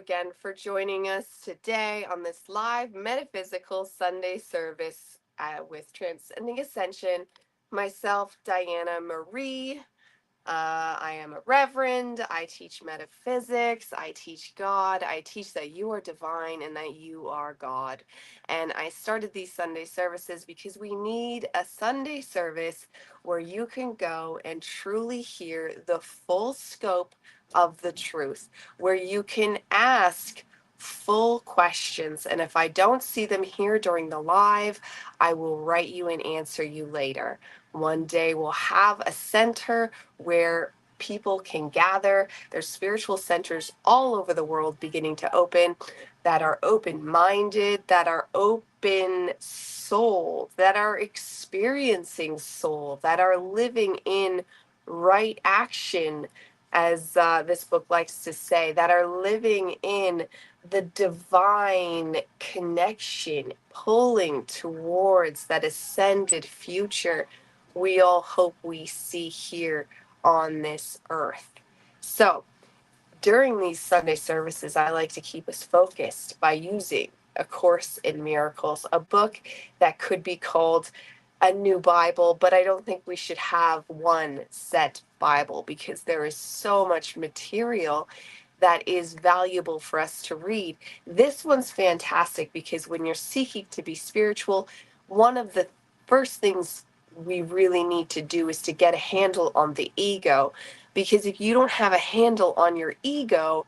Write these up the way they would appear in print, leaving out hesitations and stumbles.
again for joining us today on this live Metaphysical Sunday Service with Transcending Ascension. Myself, Diana Marie. I am a reverend. I teach metaphysics. I teach God. I teach that you are divine and that you are God. And I started these Sunday services because we need a Sunday service where you can go and truly hear the full scope of the truth, where you can ask full questions. And if I don't see them here during the live, I will write you and answer you later. One day we'll have a center where people can gather. There's spiritual centers all over the world beginning to open that are open-minded, that are open-souled, that are experiencing soul, that are living in right action, as this book likes to say, that are living in the divine connection, pulling towards that ascended future we all hope we see here on this earth. So, during these Sunday services, I like to keep us focused by using A Course in Miracles, a book that could be called a new Bible, but I don't think we should have one set Bible because there is so much material that is valuable for us to read. This one's fantastic because when you're seeking to be spiritual, one of the first things we really need to do is to get a handle on the ego, because if you don't have a handle on your ego,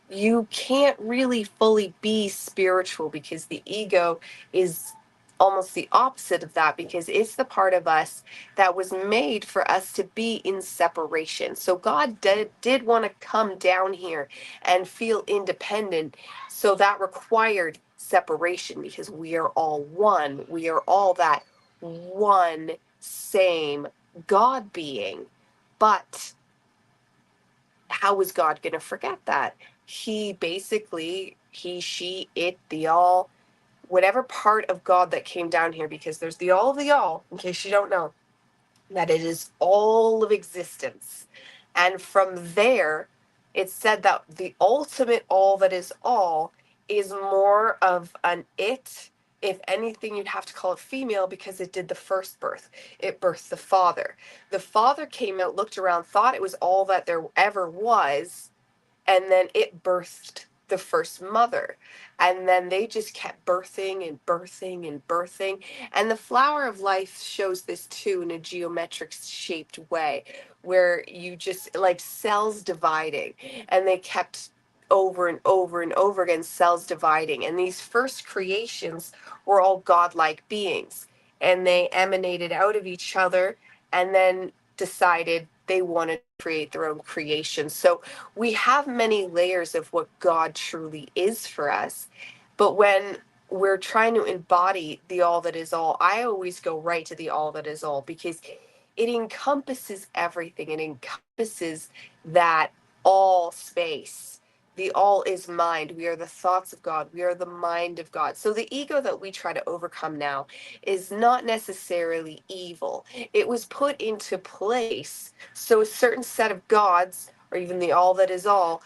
you can't really fully be spiritual, because the ego is almost the opposite of that, because it's the part of us that was made for us to be in separation. So God did want to come down here and feel independent, so that required separation, because we are all one. We are all that one same God being. But how is God going to forget that? He basically, he, she, it, the all, whatever part of God that came down here, because there's the all of the all, in case you don't know, that it is all of existence. And from there, it's said that the ultimate all that is all is more of an it. If anything, you'd have to call it female, because it did the first birth. It birthed the Father. The Father came out, looked around, thought it was all that there ever was, and then it birthed the first mother. And then they just kept birthing and birthing and birthing. And the flower of life shows this too, in a geometric shaped way, where you just like cells dividing, and they kept over and over and over again, cells dividing. And these first creations were all godlike beings, and they emanated out of each other and then decided they wanted to create their own creation. So we have many layers of what God truly is for us. But when we're trying to embody the all that is all, I always go right to the all that is all, because it encompasses everything. It encompasses that all space. The all is mind. We are the thoughts of God. We are the mind of God. So the ego that we try to overcome now is not necessarily evil. It was put into place so a certain set of gods, or even the all that is all,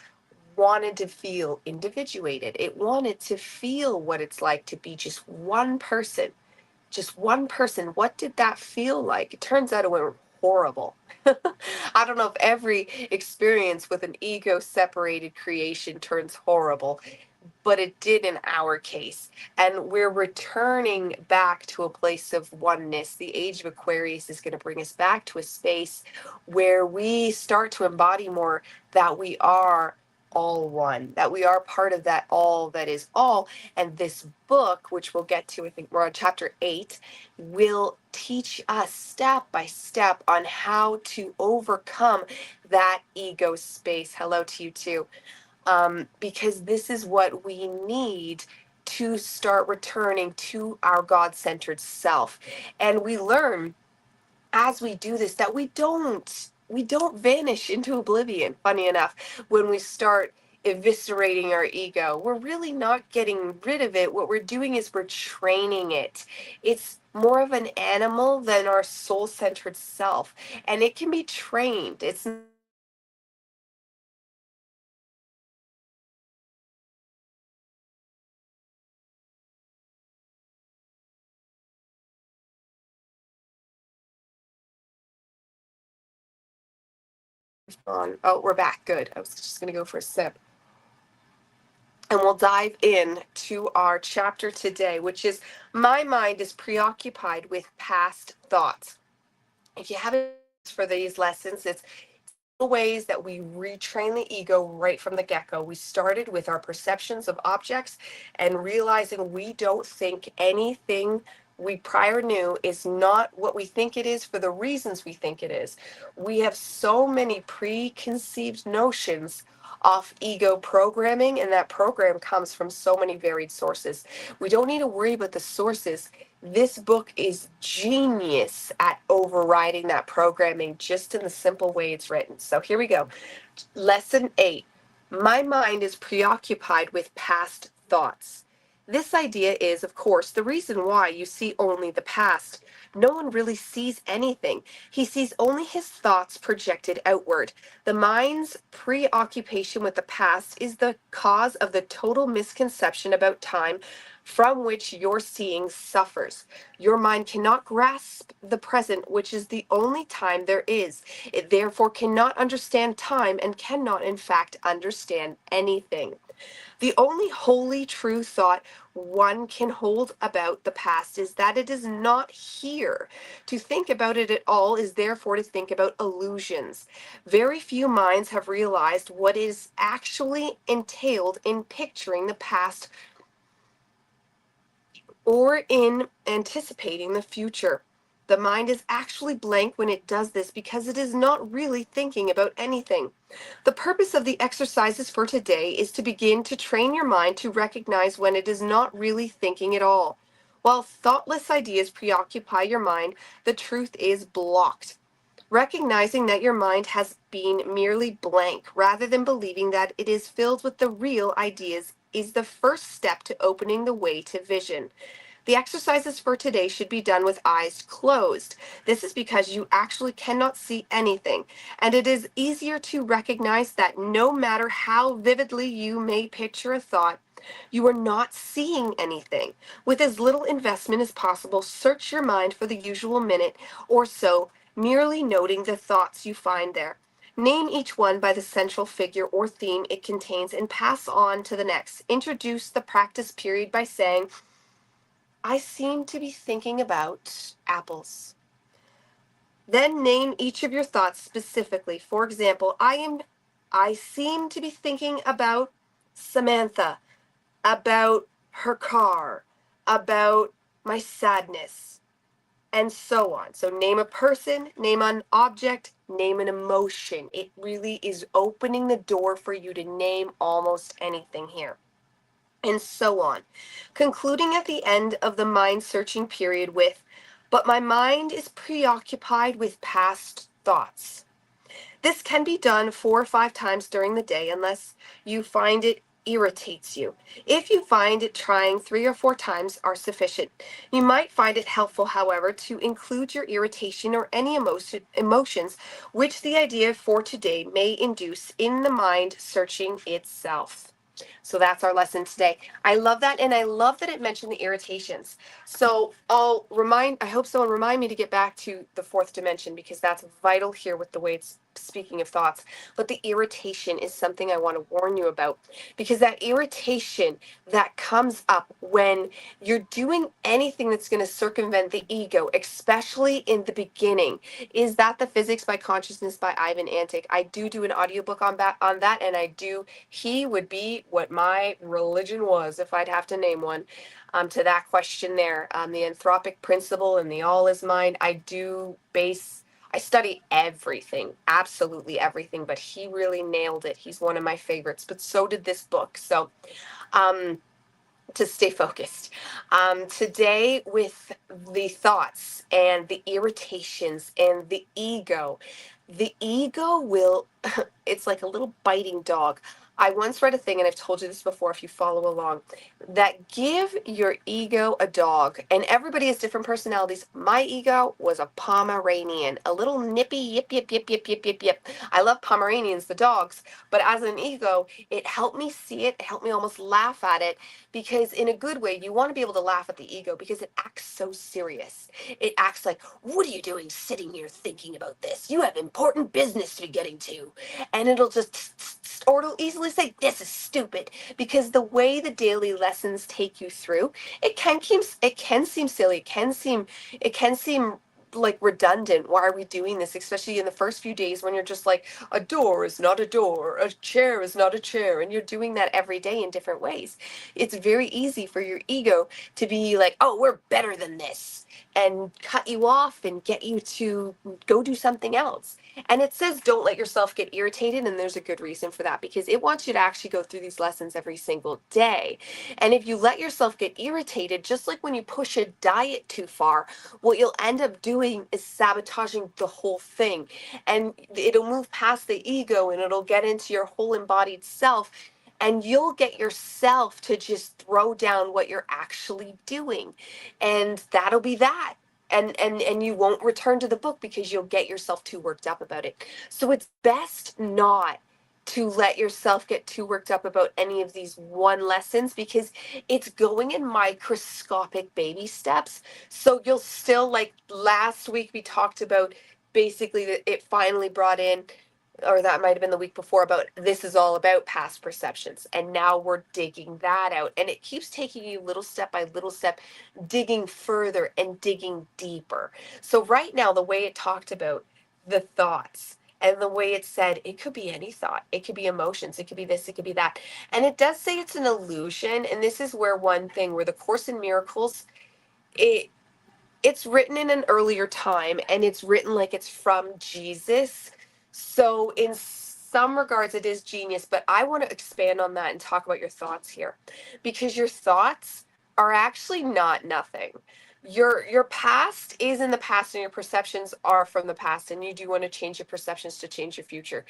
wanted to feel individuated. It wanted to feel what it's like to be just one person. Just one person. What did that feel like? It turns out it went horrible. I don't know if every experience with an ego separated creation turns horrible, but it did in our case. And we're returning back to a place of oneness. The age of Aquarius is going to bring us back to a space where we start to embody more that we are all one, that we are part of that all that is all. And this book, which we'll get to, I think we're on chapter 8, will teach us step by step on how to overcome that ego space. Hello to you too. Because this is what we need to start returning to our God-centered self. And we learn as we do this that we don't vanish into oblivion. Funny enough, when we start eviscerating our ego, we're really not getting rid of it. What we're doing is we're training it. It's more of an animal than our soul-centered self, and it can be trained. It's on. Oh, we're back. Good. I was just going to go for a sip. And we'll dive in to our chapter today, which is My Mind is Preoccupied with Past Thoughts. If you haven't for these lessons, it's ways that we retrain the ego right from the get-go. We started with our perceptions of objects and realizing we don't think anything we prior knew is not what we think it is for the reasons we think it is. We have so many preconceived notions off ego programming, and that program comes from so many varied sources. We don't need to worry about the sources. This book is genius at overriding that programming just in the simple way it's written. So here we go. Lesson 8. My mind is preoccupied with past thoughts. This idea is, of course, the reason why you see only the past. No one really sees anything. He sees only his thoughts projected outward. The mind's preoccupation with the past is the cause of the total misconception about time from which your seeing suffers. Your mind cannot grasp the present, which is the only time there is. It therefore cannot understand time and cannot, in fact, understand anything. The only wholly true thought one can hold about the past is that it is not here. To think about it at all is therefore to think about illusions. Very few minds have realized what is actually entailed in picturing the past or in anticipating the future. The mind is actually blank when it does this because it is not really thinking about anything. The purpose of the exercises for today is to begin to train your mind to recognize when it is not really thinking at all. While thoughtless ideas preoccupy your mind, the truth is blocked. Recognizing that your mind has been merely blank rather than believing that it is filled with the real ideas is the first step to opening the way to vision. The exercises for today should be done with eyes closed. This is because you actually cannot see anything, and it is easier to recognize that no matter how vividly you may picture a thought, you are not seeing anything. With as little investment as possible, search your mind for the usual minute or so, merely noting the thoughts you find there. Name each one by the central figure or theme it contains and pass on to the next. Introduce the practice period by saying, I seem to be thinking about apples. Then name each of your thoughts specifically. For example, I seem to be thinking about Samantha, about her car, about my sadness, and so on. So name a person, name an object, name an emotion. It really is opening the door for you to name almost anything here. And so on. Concluding at the end of the mind searching period with, but my mind is preoccupied with past thoughts. This can be done 4 or 5 times during the day unless you find it irritates you. If you find it trying 3 or 4 times are sufficient. You might find it helpful, however, to include your irritation or any emotions which the idea for today may induce in the mind searching itself. So that's our lesson today. I love that, and I love that it mentioned the irritations. So I hope someone remind me to get back to the 4th dimension because that's vital here with the way it's speaking of thoughts. But the irritation is something I want to warn you about because that irritation that comes up when you're doing anything that's going to circumvent the ego, especially in the beginning. Is that the Physics by Consciousness by Ivan Antic? I do an audiobook on that, and he would be what my religion was, if I'd have to name one, to that question there. The anthropic principle and the all is mind. I study everything, absolutely everything, but he really nailed it. He's one of my favorites, but so did this book. So, to stay focused. Today, with the thoughts and the irritations and the ego will, it's like a little biting dog. I once read a thing, and I've told you this before if you follow along, that give your ego a dog. And everybody has different personalities. My ego was a Pomeranian, a little nippy, yip, yip, yip, yip, yip, yip, yip. I love Pomeranians, the dogs, but as an ego, it helped me see it, helped me almost laugh at it, because in a good way, you want to be able to laugh at the ego because it acts so serious. It acts like, what are you doing sitting here thinking about this? You have important business to be getting to. And it'll just, or it'll easily say, this is stupid. Because the way the daily lessons take you through, it can seem silly. It can seem like redundant. Why are we doing this? Especially in the first few days when you're just like, a door is not a door, a chair is not a chair, and you're doing that every day in different ways. It's very easy for your ego to be like, oh, we're better than this, and cut you off and get you to go do something else. And it says don't let yourself get irritated, and there's a good reason for that, because it wants you to actually go through these lessons every single day. And if you let yourself get irritated, just like when you push a diet too far, what you'll end up doing is sabotaging the whole thing. And it'll move past the ego and it'll get into your whole embodied self. And you'll get yourself to just throw down what you're actually doing. And that'll be that. And you won't return to the book because you'll get yourself too worked up about it. So it's best not to let yourself get too worked up about any of these one lessons, because it's going in microscopic baby steps. So you'll still, like last week we talked about, basically that it finally brought in, or that might have been the week before, about this is all about past perceptions, and now we're digging that out, and it keeps taking you little step by little step, digging further and digging deeper. So right now, the way it talked about the thoughts, and the way it said it could be any thought, it could be emotions, it could be this, it could be that, and it does say it's an illusion. And this is where one thing where the Course in Miracles, it it's written in an earlier time, and it's written like it's from Jesus. So in some regards it is genius, but I want to expand on that and talk about your thoughts here, because your thoughts are actually not nothing. Your past is in the past, and your perceptions are from the past, and you do want to change your perceptions to change your future.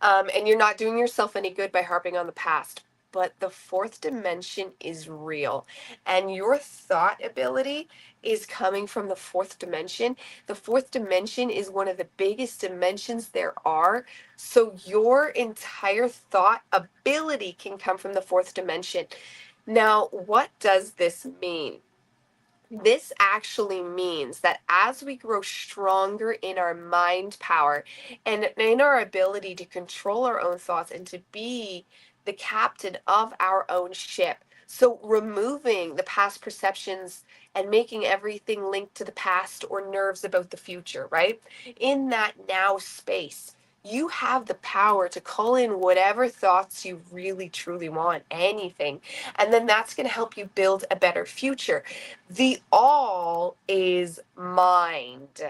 And you're not doing yourself any good by harping on the past. But the fourth dimension is real. And your thought ability is coming from the fourth dimension. The fourth dimension is one of the biggest dimensions there are. So your entire thought ability can come from the fourth dimension. Now, what does this mean? This actually means that as we grow stronger in our mind power and in our ability to control our own thoughts and to be the captain of our own ship, so removing the past perceptions and making everything linked to the past or nerves about the future, right? In that now space, you have the power to call in whatever thoughts you really truly want, anything. And then that's going to help you build a better future. The all is mind.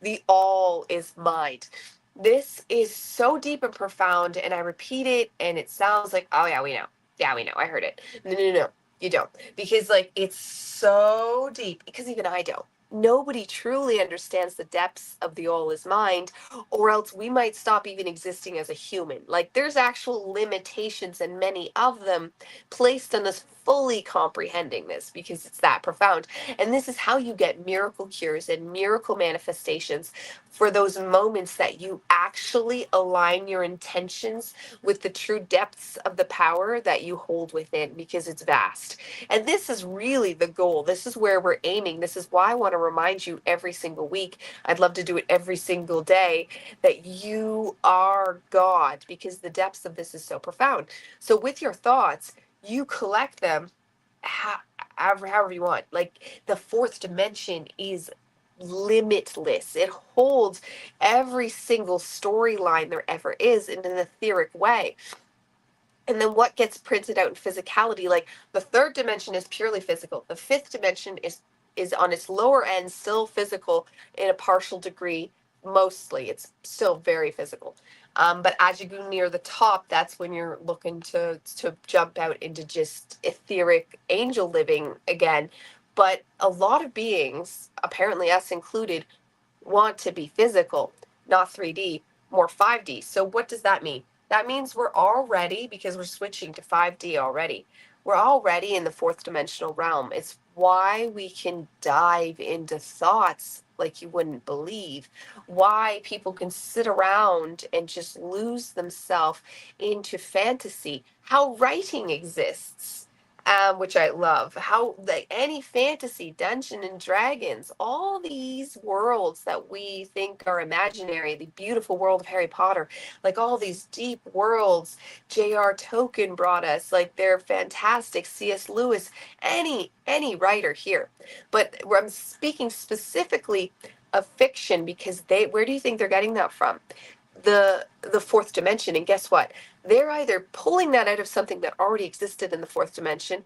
The all is mind. This is so deep and profound, and I repeat it, and it sounds like, oh yeah, we know. Yeah, we know. I heard it. No, no, no, you don't. Because, like, it's so deep, because even I don't. Nobody truly understands the depths of the all is mind, or else we might stop even existing as a human. Like, there's actual limitations, and many of them placed on us fully comprehending this, because it's that profound. And this is how you get miracle cures and miracle manifestations, for those moments that you actually align your intentions with the true depths of the power that you hold within, because it's vast. And this is really the goal. This is where we're aiming. This is why I want to remind you every single week. I'd love to do it every single day, that you are God, because the depths of this is so profound. So with your thoughts, you collect them however you want. Like, the fourth dimension is limitless. It holds every single storyline there ever is in an etheric way. And then what gets printed out in physicality, like the third dimension is purely physical. The fifth dimension is on its lower end still physical in a partial degree. Mostly it's still very physical. But as you go near the top, that's when you're looking to jump out into just etheric angel living again. But a lot of beings, apparently us included, want to be physical, not 3D, more 5D. So what does that mean? That means we're already, because we're switching to 5D already, we're already in the fourth dimensional realm. It's why we can dive into thoughts like you wouldn't believe, why people can sit around and just lose themselves into fantasy, how writing exists. Which I love. How, like, any fantasy, Dungeon and Dragons, all these worlds that we think are imaginary, the beautiful world of Harry Potter, like all these deep worlds J.R. Tolkien brought us, like they're fantastic. C.S. Lewis, any writer here. But I'm speaking specifically of fiction because where do you think they're getting that from? The fourth dimension. And guess what? They're either pulling that out of something that already existed in the fourth dimension,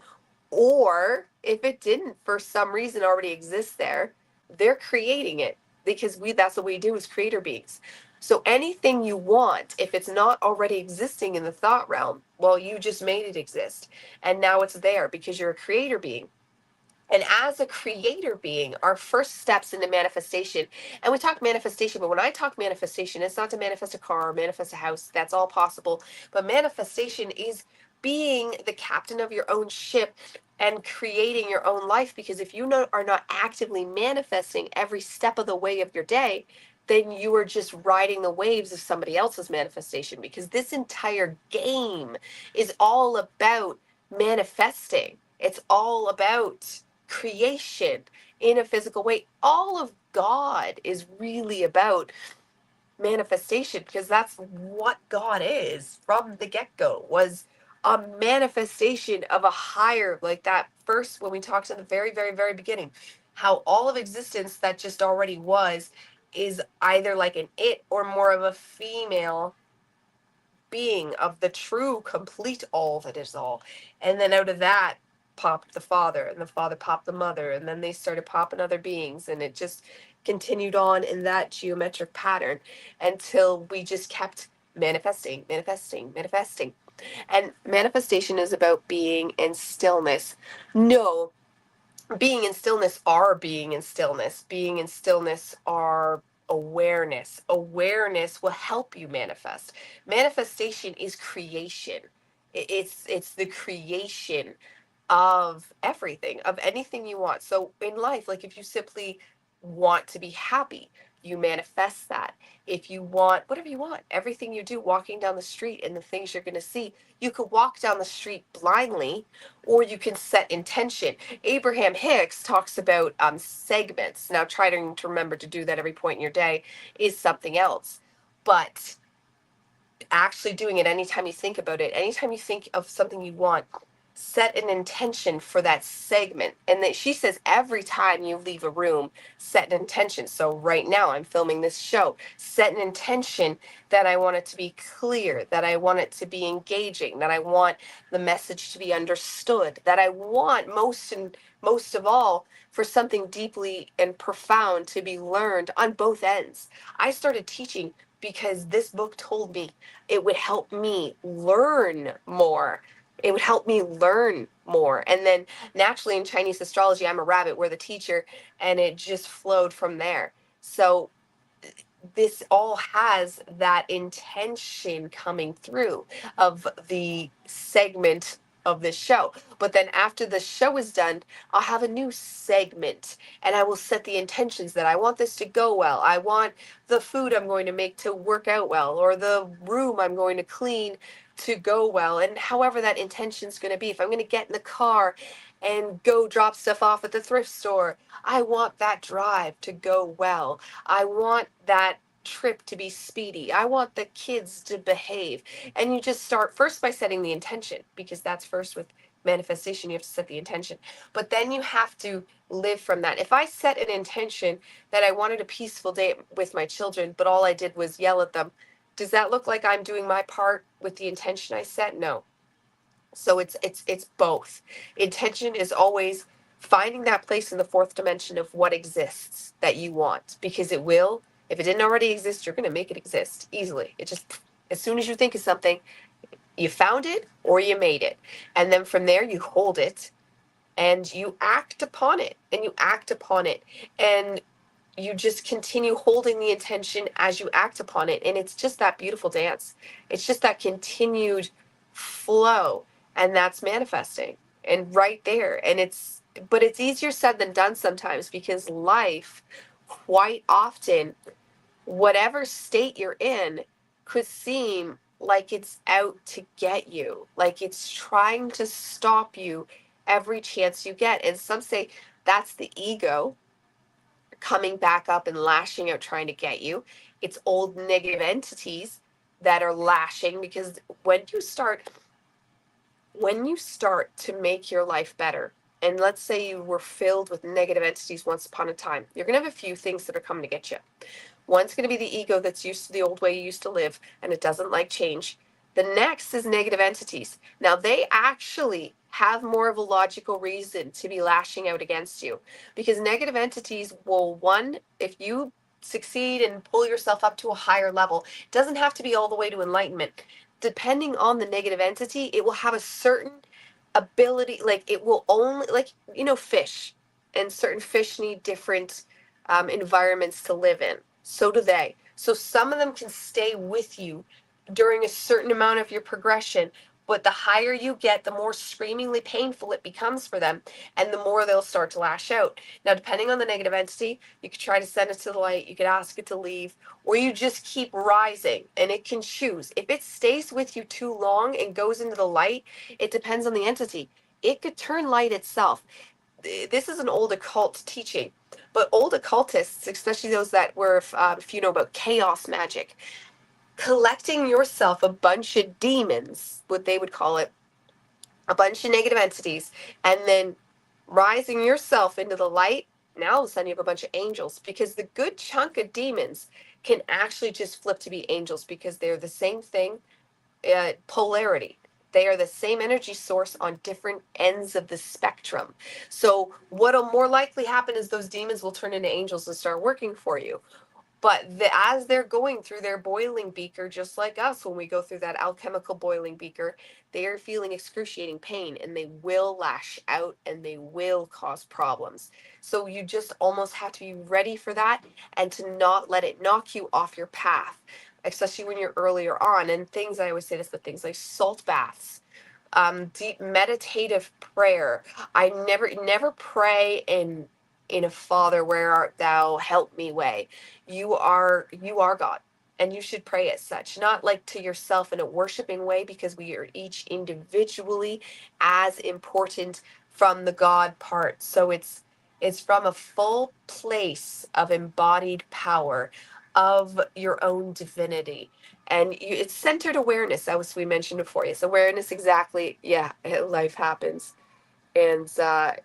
or if it didn't for some reason already exist there, they're creating it, because that's what we do as creator beings. So anything you want, if it's not already existing in the thought realm, well, you just made it exist. And now it's there because you're a creator being. And as a creator being, our first steps into manifestation, and we talk manifestation, but when I talk manifestation, it's not to manifest a car or manifest a house. That's all possible. But manifestation is being the captain of your own ship and creating your own life. Because if you are not actively manifesting every step of the way of your day, then you are just riding the waves of somebody else's manifestation. Because this entire game is all about manifesting. It's all about creation in a physical way. All of God is really about manifestation, because that's what God is from the get-go, was a manifestation of a higher, like that first, when we talked in the very, very, very beginning, how all of existence that just already was is either like an it or more of a female being of the true complete all that is all. And then out of that popped the father, and the father popped the mother, and then they started popping other beings, and it just continued on in that geometric pattern until we just kept manifesting, manifesting, manifesting. And manifestation is about being in stillness. No, being in stillness are being in stillness. Being in stillness are awareness. Awareness will help you manifest. Manifestation is creation. It's the creation of everything, of anything you want. So in life, like if you simply want to be happy, you manifest that. If you want whatever you want, everything you do, walking down the street and the things you're going to see, you could walk down the street blindly, or you can set intention. Abraham Hicks talks about segments. Now, trying to remember to do that every point in your day is something else. But actually doing it anytime you think about it, anytime you think of something you want, set an intention for that segment. And that she says every time you leave a room, set an intention. So right now I'm filming this show, set an intention that I want it to be clear, that I want it to be engaging, that I want the message to be understood, that I want most of all for something deeply and profound to be learned on both ends. I started teaching because this book told me it would help me learn more. It would help me learn more. And then naturally in Chinese astrology, I'm a rabbit, we're the teacher, and it just flowed from there. So this all has that intention coming through of the segment of this show. But then after the show is done, I'll have a new segment, and I will set the intentions that I want this to go well. I want the food I'm going to make to work out well, or the room I'm going to clean to go well. And however that intention is going to be, if I'm going to get in the car and go drop stuff off at the thrift store, I want that drive to go well. I want that trip to be speedy. I want the kids to behave. And you just start first by setting the intention, because that's first with manifestation. You have to set the intention. But then you have to live from that. If I set an intention that I wanted a peaceful day with my children, but all I did was yell at them, does that look like I'm doing my part with the intention I set? No. So it's both. Intention is always finding that place in the fourth dimension of what exists that you want, because it will. If it didn't already exist, you're going to make it exist easily. It just, as soon as you think of something, you found it or you made it. And then from there, you hold it and you act upon it, and you act upon it. And you just continue holding the intention as you act upon it. And it's just that beautiful dance. It's just that continued flow. And that's manifesting. And right there. But it's easier said than done sometimes, because life, quite often, whatever state you're in, could seem like it's out to get you, like it's trying to stop you every chance you get. And some say that's the ego coming back up and lashing out, trying to get you. It's old negative entities that are lashing, because when you start to make your life better, and let's say you were filled with negative entities once upon a time, you're going to have a few things that are coming to get you. One's going to be the ego that's used to the old way you used to live, and it doesn't like change. The next is negative entities. Now, they actually have more of a logical reason to be lashing out against you, because negative entities will, one, if you succeed and pull yourself up to a higher level, it doesn't have to be all the way to enlightenment. Depending on the negative entity, it will have a certain ability, like it will only, like, fish, and certain fish need different environments to live in. So do they. So some of them can stay with you during a certain amount of your progression, but the higher you get, the more screamingly painful it becomes for them, and the more they'll start to lash out. Now, depending on the negative entity, you could try to send it to the light, you could ask it to leave, or you just keep rising, and it can choose. If it stays with you too long and goes into the light, it depends on the entity. It could turn light itself. This is an old occult teaching, but old occultists, especially those that were, if you know about chaos magic, collecting yourself a bunch of demons, what they would call it, a bunch of negative entities, and then rising yourself into the light. Now all of a sudden you have a bunch of angels, because the good chunk of demons can actually just flip to be angels, because they're the same thing, polarity. They are the same energy source on different ends of the spectrum. So what'll more likely happen is those demons will turn into angels and start working for you. But as they're going through their boiling beaker, just like us, when we go through that alchemical boiling beaker, they are feeling excruciating pain, and they will lash out, and they will cause problems. So you just almost have to be ready for that, and to not let it knock you off your path, especially when you're earlier on. And things, I always say this, but things like salt baths, deep meditative prayer. I never pray in a Father, where art thou, help me way. You are God, and you should pray as such, not like to yourself in a worshiping way, because we are each individually as important from the God part. So it's from a full place of embodied power of your own divinity. And it's centered awareness, as we mentioned before. Yes, awareness, exactly. Yeah, life happens. And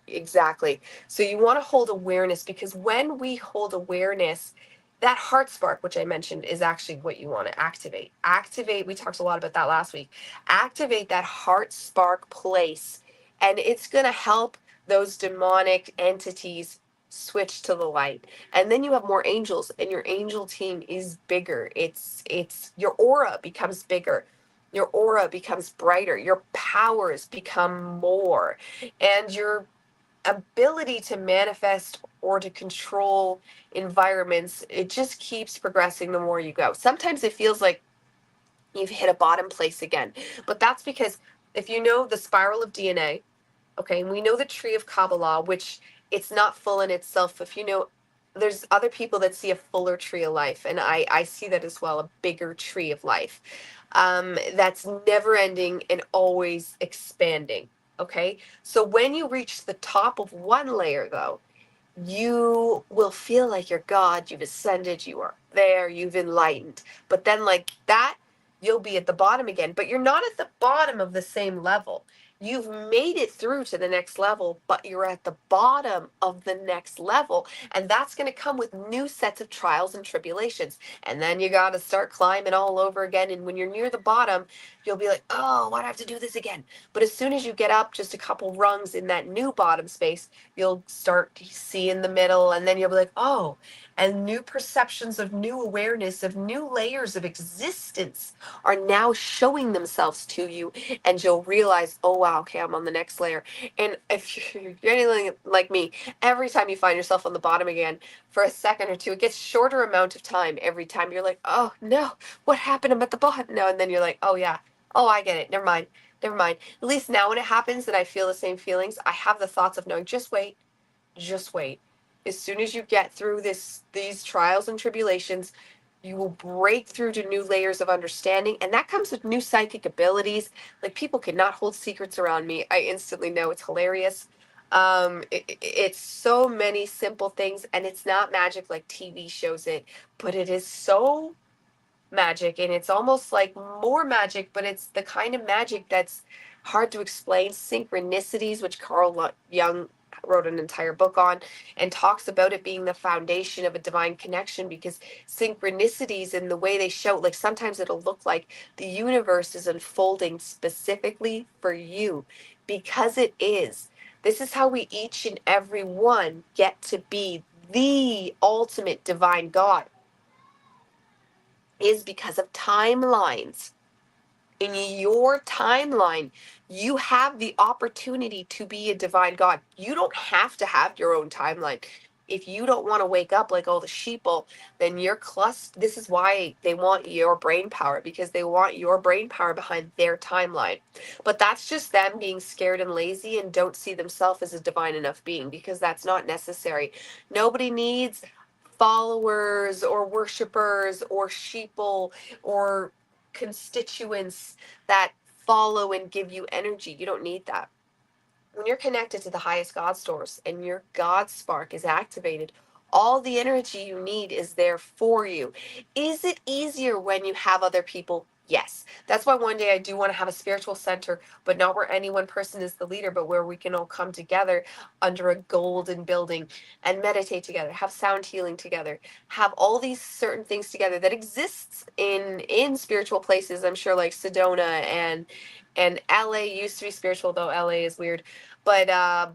exactly. So you want to hold awareness, because when we hold awareness, that heart spark, which I mentioned, is actually what you want to activate. Activate, we talked a lot about that last week. Activate that heart spark place, and it's going to help those demonic entities switch to the light. And then you have more angels, and your angel team is bigger. It's your aura becomes bigger. Your aura becomes brighter. Your powers become more. And your ability to manifest or to control environments, it just keeps progressing the more you go. Sometimes it feels like you've hit a bottom place again, but that's because, if you know the spiral of DNA, okay, and we know the tree of Kabbalah, which it's not full in itself. If you know, there's other people that see a fuller tree of life, and I see that as well, a bigger tree of life, that's never ending and always expanding. Okay, so when you reach the top of one layer, though, you will feel like you're God, you've ascended, you are there, you've enlightened. But then, like that, you'll be at the bottom again. But you're not at the bottom of the same level. You've made it through to the next level, but you're at the bottom of the next level. And that's going to come with new sets of trials and tribulations. And then you got to start climbing all over again. And when you're near the bottom, you'll be like, oh, why do I have to do this again? But as soon as you get up just a couple rungs in that new bottom space, you'll start to see in the middle, and then you'll be like, oh, and new perceptions of new awareness, of new layers of existence are now showing themselves to you. And you'll realize, oh, wow, okay, I'm on the next layer. And if you're anything like me, every time you find yourself on the bottom again for a second or two, it gets shorter amount of time every time. You're like, oh, no, what happened? I'm at the bottom now. And then you're like, oh, yeah, oh, I get it. Never mind. Never mind. At least now when it happens and I feel the same feelings, I have the thoughts of knowing, just wait, just wait. As soon as you get through these trials and tribulations, you will break through to new layers of understanding, and that comes with new psychic abilities. Like, people cannot hold secrets around me. I instantly know. It's hilarious. It's so many simple things, and it's not magic like TV shows it, but it is so magic, and it's almost like more magic, but it's the kind of magic that's hard to explain. Synchronicities, which Carl Jung wrote an entire book on, and talks about it being the foundation of a divine connection, because synchronicities and the way they show, like, sometimes it'll look like the universe is unfolding specifically for you, because it is. This is how we each and every one get to be the ultimate divine God, is because of timelines. In your timeline, you have the opportunity to be a divine God. You don't have to have your own timeline. If you don't want to wake up like all the sheeple, then you're clustered. This is why they want your brain power, because they want your brain power behind their timeline. But that's just them being scared and lazy and don't see themselves as a divine enough being, because that's not necessary. Nobody needs followers or worshipers or sheeple or constituents that follow and give you energy. You don't need that. When you're connected to the highest God source and your God spark is activated, all the energy you need is there for you. Is it easier when you have other people? Yes. That's why one day I do want to have a spiritual center, but not where any one person is the leader, but where we can all come together under a golden building and meditate together, have sound healing together, have all these certain things together that exists in spiritual places. I'm sure, like Sedona and LA used to be spiritual, though LA is weird. But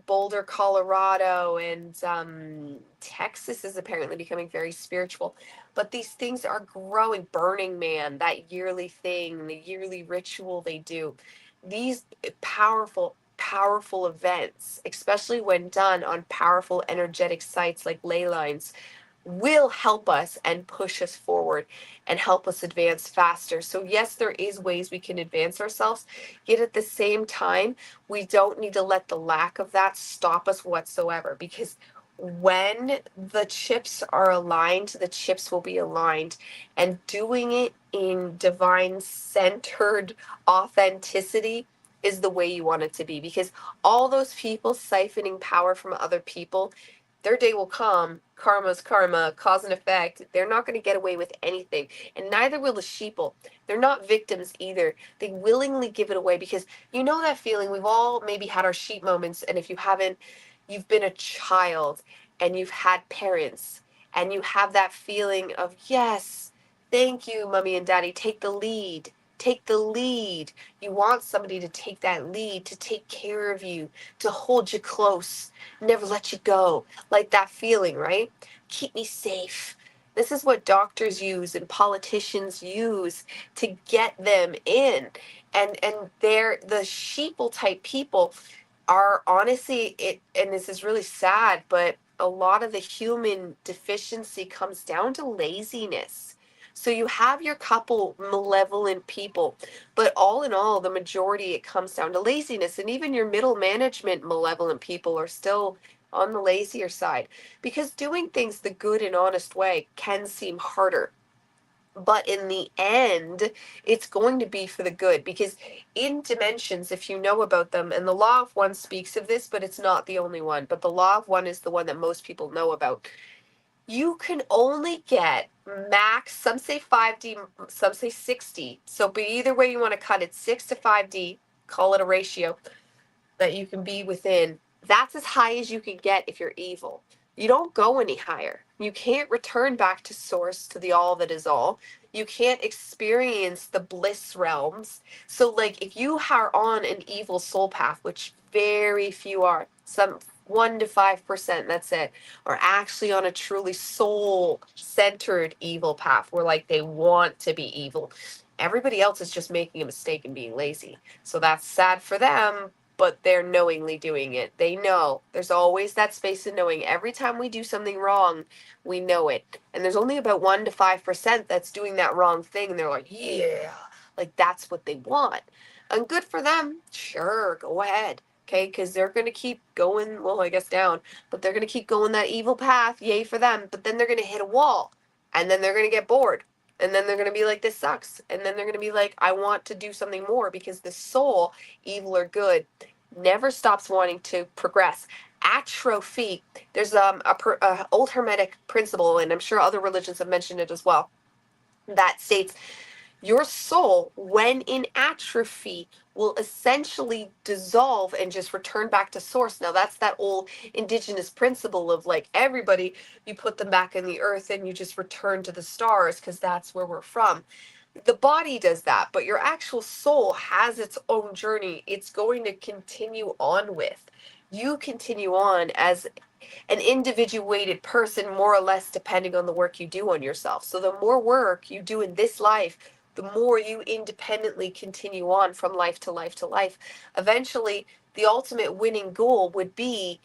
Boulder, Colorado, and Texas is apparently becoming very spiritual. But these things are growing. Burning Man, that yearly thing, the yearly ritual they do. These powerful, powerful events, especially when done on powerful energetic sites like ley lines, will help us and push us forward and help us advance faster. So yes, there is ways we can advance ourselves, yet at the same time, we don't need to let the lack of that stop us whatsoever, because when the chips are aligned, the chips will be aligned, and doing it in divine centered authenticity is the way you want it to be, because all those people siphoning power from other people, their day will come. Karma's karma, cause and effect. They're not going to get away with anything. And neither will the sheeple. They're not victims either. They willingly give it away, because you know that feeling. We've all maybe had our sheep moments. And if you haven't, you've been a child and you've had parents and you have that feeling of, yes, thank you, mommy and daddy. Take the lead. Take the lead. You want somebody to take that lead, to take care of you, to hold you close, never let you go. Like that feeling, right? Keep me safe. This is what doctors use and politicians use to get them in. And they're the sheeple type people are honestly it, and this is really sad, but a lot of the human deficiency comes down to laziness. So you have your couple malevolent people, but all in all, the majority, it comes down to laziness. And even your middle management malevolent people are still on the lazier side, because doing things the good and honest way can seem harder. But in the end, it's going to be for the good, because in dimensions, if you know about them, and the law of one speaks of this, but it's not the only one, but the law of one is the one that most people know about. You can only get max, some say 5D, some say 6D. So, but either way you want to cut it, 6 to 5D, call it a ratio that you can be within. That's as high as you can get if you're evil. You don't go any higher. You can't return back to source, to the all that is all. You can't experience the bliss realms. So, like, if you are on an evil soul path, which very few are, some 1 to 5%, that's it, are actually on a truly soul-centered evil path where like they want to be evil. Everybody else is just making a mistake and being lazy. So that's sad for them, but they're knowingly doing it. They know. There's always that space of knowing. Every time we do something wrong, we know it. And there's only about 1 to 5% that's doing that wrong thing. And they're like, yeah, like that's what they want. And good for them. Sure, go ahead. Okay, because they're going to keep going, well, I guess down, but they're going to keep going that evil path. Yay for them. But then they're going to hit a wall. And then they're going to get bored. And then they're going to be like, this sucks. And then they're going to be like, I want to do something more, because the soul, evil or good, never stops wanting to progress. Atrophy, there's a old Hermetic principle, and I'm sure other religions have mentioned it as well, that states your soul, when in atrophy, will essentially dissolve and just return back to source. Now, that's that old indigenous principle of like everybody, you put them back in the earth and you just return to the stars because that's where we're from. The body does that, but your actual soul has its own journey. It's going to continue on with. You continue on as an individuated person, more or less, depending on the work you do on yourself. So the more work you do in this life, the more you independently continue on from life to life to life. Eventually, the ultimate winning goal would be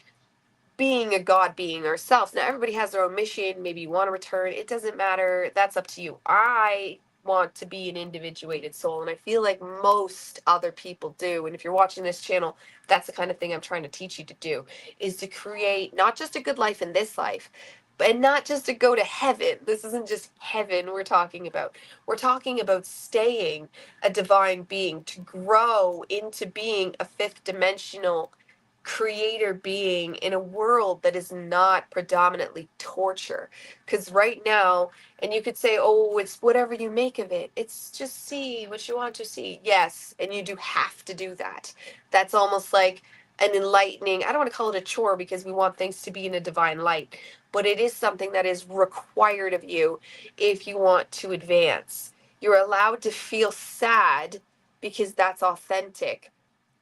being a God being ourselves. Now, everybody has their own mission. Maybe you want to return. It doesn't matter. That's up to you. I want to be an individuated soul, and I feel like most other people do. And if you're watching this channel, that's the kind of thing I'm trying to teach you to do, is to create not just a good life in this life, but not just to go to heaven. This isn't just heaven we're talking about. We're talking about staying a divine being, to grow into being a fifth dimensional creator being in a world that is not predominantly torture. Because right now, and you could say, oh, it's whatever you make of it, it's just see what you want to see. Yes, and you do have to do that. That's almost like an enlightening, I don't want to call it a chore because we want things to be in a divine light, but it is something that is required of you if you want to advance. You're allowed to feel sad because that's authentic,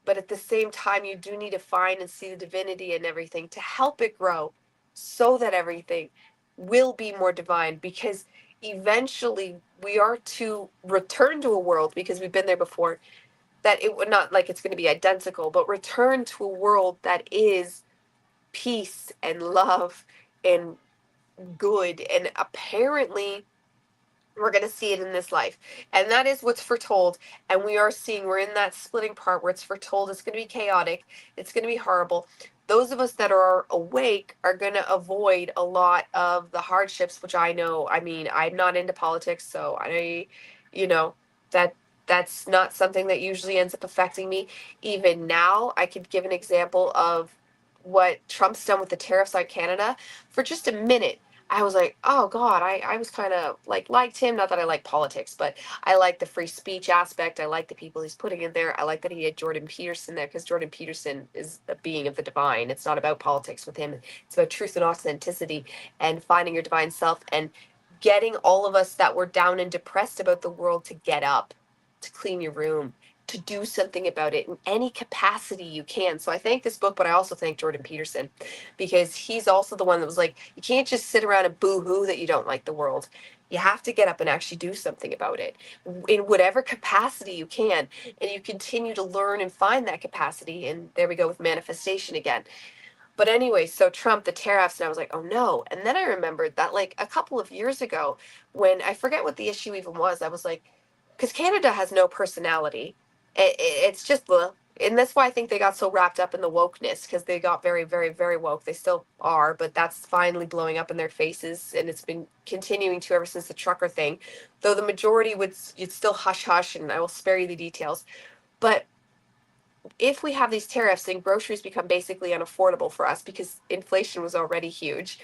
but at the same time, you do need to find and see the divinity in everything to help it grow, so that everything will be more divine, because eventually we are to return to a world, because we've been there before, that it would not like it's going to be identical, but return to a world that is peace and love and good. And apparently we're going to see it in this life. And that is what's foretold. And we are seeing, we're in that splitting part where it's foretold it's going to be chaotic. It's going to be horrible. Those of us that are awake are going to avoid a lot of the hardships, which I know. I mean, I'm not into politics, so you know, that that's not something that usually ends up affecting me. Even now, I could give an example of what Trump's done with the tariffs on Canada. For just a minute, I was like, oh God, I was kind of like liked him. Not that I like politics, but I like the free speech aspect. I like the people he's putting in there. I like that he had Jordan Peterson there, because Jordan Peterson is a being of the divine. It's not about politics with him. It's about truth and authenticity and finding your divine self and getting all of us that were down and depressed about the world to get up, to clean your room, to do something about it in any capacity you can. So I thank this book, but I also thank Jordan Peterson, because he's also the one that was like, you can't just sit around and boo-hoo that you don't like the world. You have to get up and actually do something about it in whatever capacity you can. And you continue to learn and find that capacity. And there we go with manifestation again. But anyway, so Trump, the tariffs, and I was like, oh no. And then I remembered that like a couple of years ago, when I forget what the issue even was, I was like, because Canada has no personality. It's just the, and that's why I think they got so wrapped up in the wokeness, because they got very, very, very woke. They still are, but that's finally blowing up in their faces, and it's been continuing to ever since the trucker thing. Though the majority would, it's still hush hush, and I will spare you the details. But if we have these tariffs, then groceries become basically unaffordable for us, because inflation was already huge.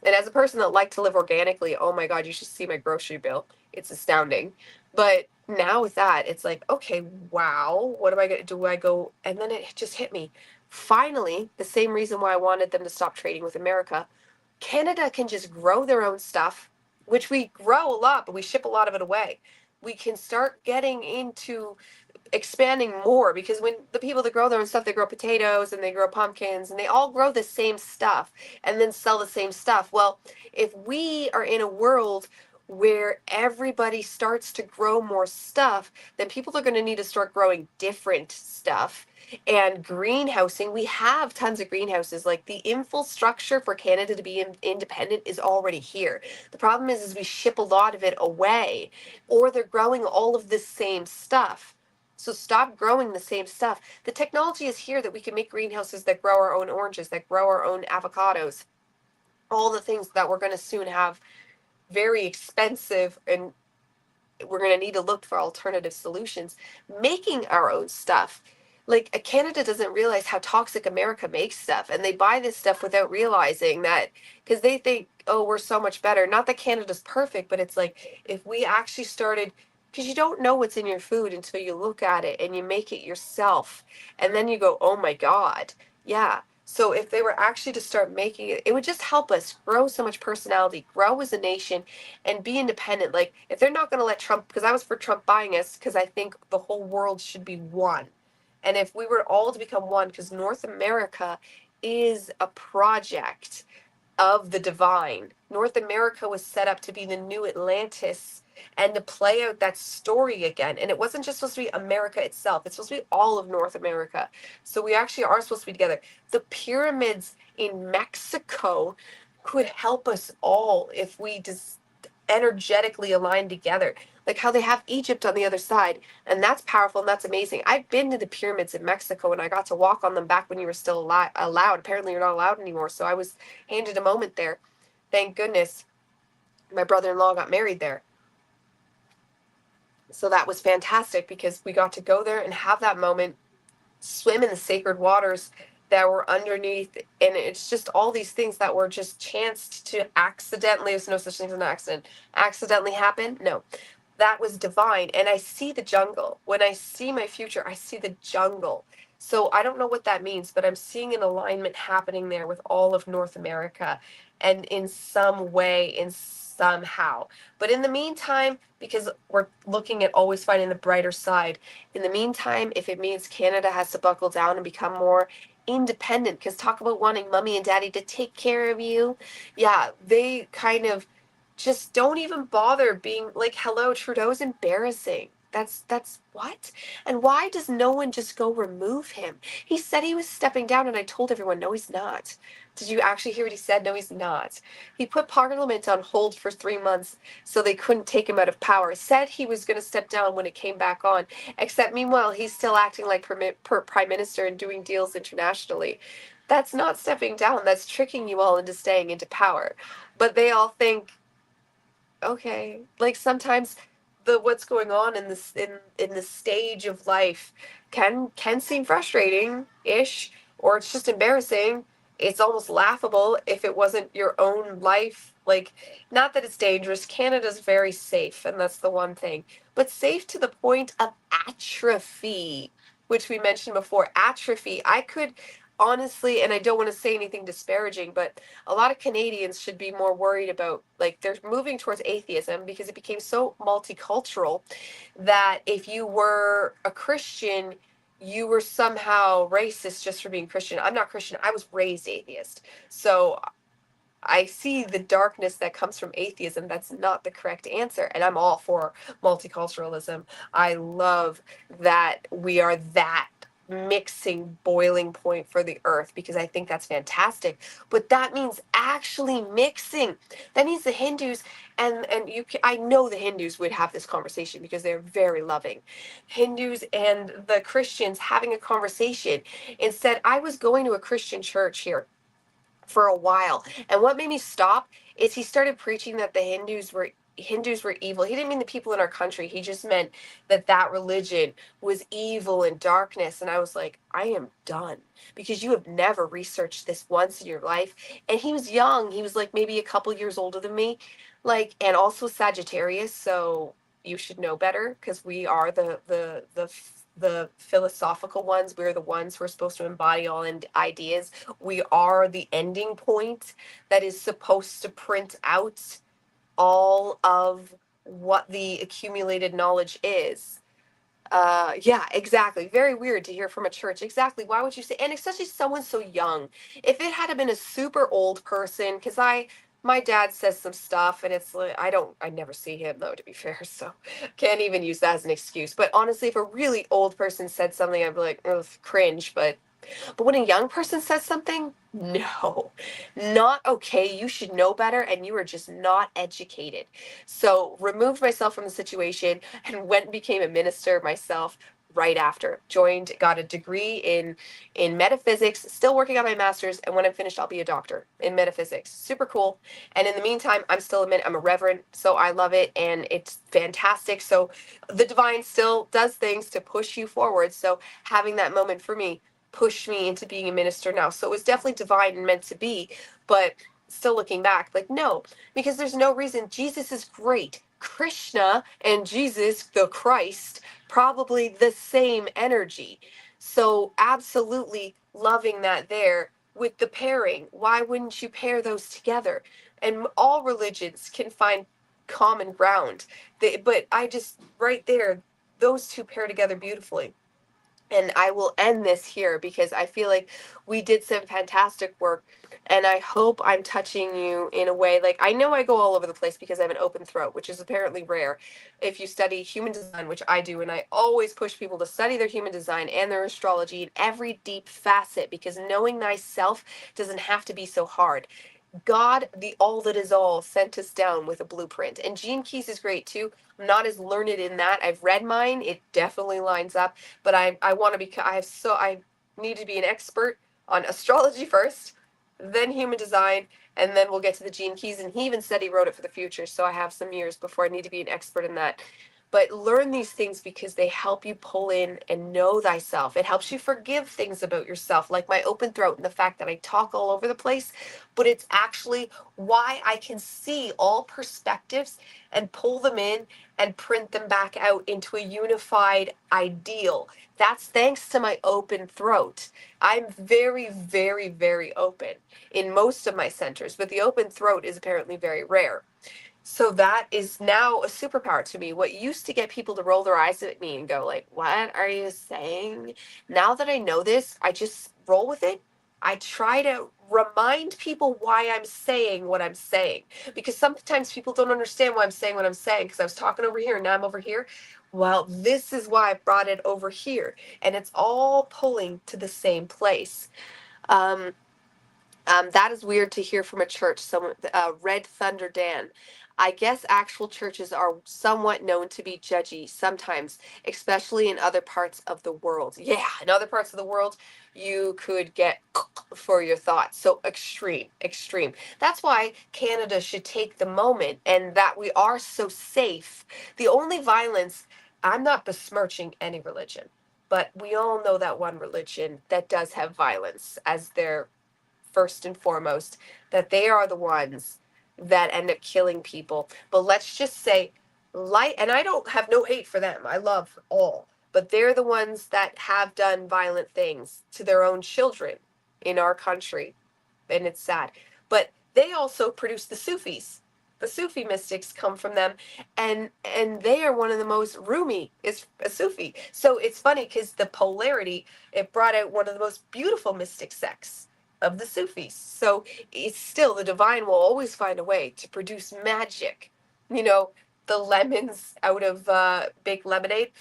And as a person that liked to live organically, oh my God, you should see my grocery bill. It's astounding. But now with that, it's like, okay, wow, what am I going to do? I go, and then it just hit me. Finally, the same reason why I wanted them to stop trading with America, Canada can just grow their own stuff, which we grow a lot, but we ship a lot of it away. We can start getting into expanding more, because when the people that grow their own stuff, they grow potatoes and they grow pumpkins and they all grow the same stuff and then sell the same stuff. Well, if we are in a world where everybody starts to grow more stuff, then people are going to need to start growing different stuff. And greenhousing, we have tons of greenhouses. Like, the infrastructure for Canada to be independent is already here. The problem is we ship a lot of it away, or they're growing all of the same stuff. So stop growing the same stuff. The technology is here that we can make greenhouses that grow our own oranges, that grow our own avocados, all the things that we're going to soon have very expensive, and we're going to need to look for alternative solutions, making our own stuff. Like, Canada doesn't realize how toxic America makes stuff, and they buy this stuff without realizing that, because they think, oh, we're so much better. Not that Canada's perfect, but it's like, if we actually started, because you don't know what's in your food until you look at it and you make it yourself, and then you go, oh my God, yeah. So if they were actually to start making it, it would just help us grow so much personality, grow as a nation, and be independent. Like, if they're not going to let Trump, because I was for Trump buying us, because I think the whole world should be one. And if we were all to become one, because North America is a project of the divine. North America was set up to be the new Atlantis and to play out that story again. And it wasn't just supposed to be America itself, it's supposed to be all of North America. So we actually are supposed to be together. The pyramids in Mexico could help us all if we just energetically align together. Like how they have Egypt on the other side, and that's powerful and that's amazing. I've been to the pyramids in Mexico and I got to walk on them back when you were still allowed. Apparently you're not allowed anymore, so I was handed a moment there. Thank goodness my brother-in-law got married there. So that was fantastic because we got to go there and have that moment, swim in the sacred waters that were underneath, and it's just all these things that were just chanced to accidentally, there's no such thing as an accident, accidentally happen. No, that was divine. And I see the jungle. When I see my future, I see the jungle. So I don't know what that means, but I'm seeing an alignment happening there with all of North America, and in some way, in somehow. But in the meantime, because we're looking at always finding the brighter side, in the meantime, if it means Canada has to buckle down and become more independent, because talk about wanting mommy and daddy to take care of you. Yeah, they kind of just don't even bother being like, hello, Trudeau's embarrassing. That's what? And why does no one just go remove him? He said he was stepping down, and I told everyone, no, he's not. Did you actually hear what he said? No, he's not. He put Parliament on hold for 3 months so they couldn't take him out of power. Said he was going to step down when it came back on, except meanwhile, he's still acting like Prime Minister and doing deals internationally. That's not stepping down. That's tricking you all into staying into power. But they all think, okay, like sometimes the what's going on in this in the stage of life can seem frustrating ish, or it's just embarrassing. It's almost laughable if it wasn't your own life. Like, not that it's dangerous, Canada's very safe, and that's the one thing, but safe to the point of atrophy, which we mentioned before. Atrophy, I could honestly, and I don't want to say anything disparaging, but a lot of Canadians should be more worried about, like, they're moving towards atheism because it became so multicultural that if you were a Christian, you were somehow racist just for being Christian. I'm not Christian. I was raised atheist. So I see the darkness that comes from atheism. That's not the correct answer. And I'm all for multiculturalism. I love that we are that mixing boiling point for the earth, because I think that's fantastic. But that means actually mixing. That means the Hindus and I know the Hindus would have this conversation because they're very loving. Hindus and the Christians having a conversation. Instead, I was going to a Christian church here for a while. And what made me stop is he started preaching that the Hindus were evil. He didn't mean the people in our country. He just meant that that religion was evil and darkness. And I was like, I am done, because you have never researched this once in your life. And he was young. He was like maybe a couple years older than me, like, and also Sagittarius. So you should know better, because we are the philosophical ones. We're the ones who are supposed to embody all ideas. We are the ending point that is supposed to print out all of what the accumulated knowledge is. Yeah, exactly. Very weird to hear from a church. Exactly. Why would you say, and especially someone so young? If it had been a super old person, because my dad says some stuff and it's like, I never see him though, to be fair, so can't even use that as an excuse. But honestly, if a really old person said something, I'd be like, ugh, cringe. But when a young person says something, no, not okay. You should know better, and you are just not educated. So removed myself from the situation and went and became a minister myself right after. Joined, got a degree in metaphysics, still working on my master's, and when I'm finished, I'll be a doctor in metaphysics. Super cool. And in the meantime, I'm a reverend, so I love it, and it's fantastic. So the divine still does things to push you forward. So having that moment for me pushed me into being a minister now. So it was definitely divine and meant to be, but still looking back, like, no, because there's no reason. Jesus is great. Krishna and Jesus, the Christ, probably the same energy. So absolutely loving that there with the pairing. Why wouldn't you pair those together? And all religions can find common ground. But I just, right there, those two pair together beautifully. And I will end this here because I feel like we did some fantastic work, and I hope I'm touching you in a way. Like, I know I go all over the place because I have an open throat, which is apparently rare if you study human design, which I do, and I always push people to study their human design and their astrology in every deep facet, because knowing thyself doesn't have to be so hard. God, the all that is all, sent us down with a blueprint. And Gene Keys is great too. I'm not as learned in that. I've read mine. It definitely lines up. But I want to be, I need to be an expert on astrology first, then human design, and then we'll get to the Gene Keys. And he even said he wrote it for the future. So I have some years before I need to be an expert in that. But learn these things because they help you pull in and know thyself. It helps you forgive things about yourself, like my open throat and the fact that I talk all over the place. But it's actually why I can see all perspectives and pull them in and print them back out into a unified ideal. That's thanks to my open throat. I'm very, very, very open in most of my centers, but the open throat is apparently very rare. So that is now a superpower to me. What used to get people to roll their eyes at me and go like, "What are you saying?" Now that I know this, I just roll with it. I try to remind people why I'm saying what I'm saying, because sometimes people don't understand why I'm saying what I'm saying, because I was talking over here and now I'm over here. Well, this is why I brought it over here, and it's all pulling to the same place. Um, that is weird to hear from a church. Someone, Red Thunder Dan. I guess actual churches are somewhat known to be judgy sometimes, especially in other parts of the world. Yeah, in other parts of the world, you could get for your thoughts. So extreme, extreme. That's why Canada should take the moment, and that we are so safe. The only violence, I'm not besmirching any religion, but we all know that one religion that does have violence as their first and foremost, that they are the ones that end up killing people. But let's just say, light, and I don't have no hate for them. I love all, but they're the ones that have done violent things to their own children in our country, and it's sad. But they also produce the Sufis. The Sufi mystics come from them, and they are one of the most. Rumi is a Sufi, so it's funny because the polarity, it brought out one of the most beautiful mystic sects of the Sufis. So it's still, the divine will always find a way to produce magic. You know, the lemons out of baked lemonade.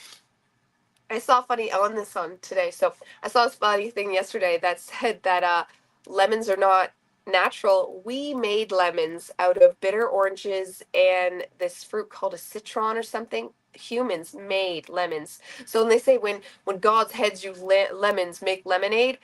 I saw funny on this on today. So I saw this funny thing yesterday that said that lemons are not natural. We made lemons out of bitter oranges and this fruit called a citron or something. Humans made lemons. So when they say when God's heads use lemons make lemonade,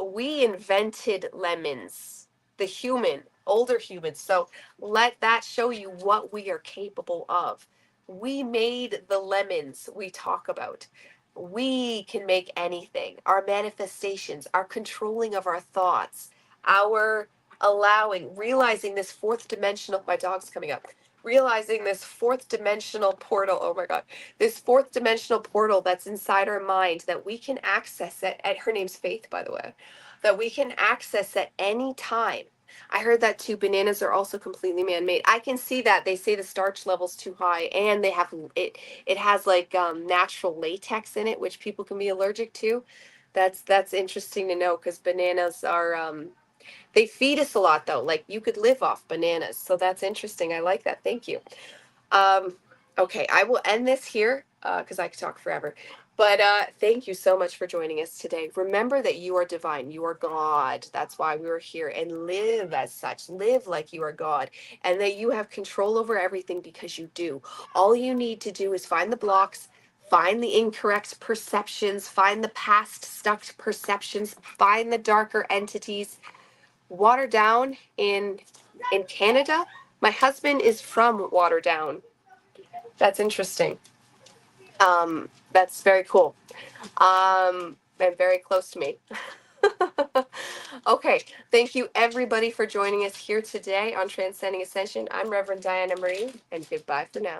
we invented lemons. The human, older humans. So let that show you what we are capable of. We made the lemons we talk about. We can make anything. Our manifestations, our controlling of our thoughts, our allowing, realizing this fourth dimensional, my dog's coming up, realizing this fourth dimensional portal, oh my God, this fourth dimensional portal that's inside our mind that we can access at her name's Faith, by the way, that we can access at any time. I heard that too. Bananas are also completely man-made. I can see that. They say the starch level's too high, and they have it. It has like natural latex in it, which people can be allergic to. That's interesting to know because bananas are they feed us a lot though. Like you could live off bananas, so that's interesting. I like that. Thank you. Um, okay, I will end this here because I could talk forever. But thank you so much for joining us today. Remember that you are divine. You are God. That's why we were here. And live as such. Live like you are God. And that you have control over everything because you do. All you need to do is find the blocks, find the incorrect perceptions, find the past stuck perceptions, find the darker entities. Waterdown in Canada. My husband is from Waterdown. That's interesting. That's very cool. And very close to me. Okay, thank you everybody for joining us here today on Transcending Ascension. I'm Reverend Diana Marie, and goodbye for now.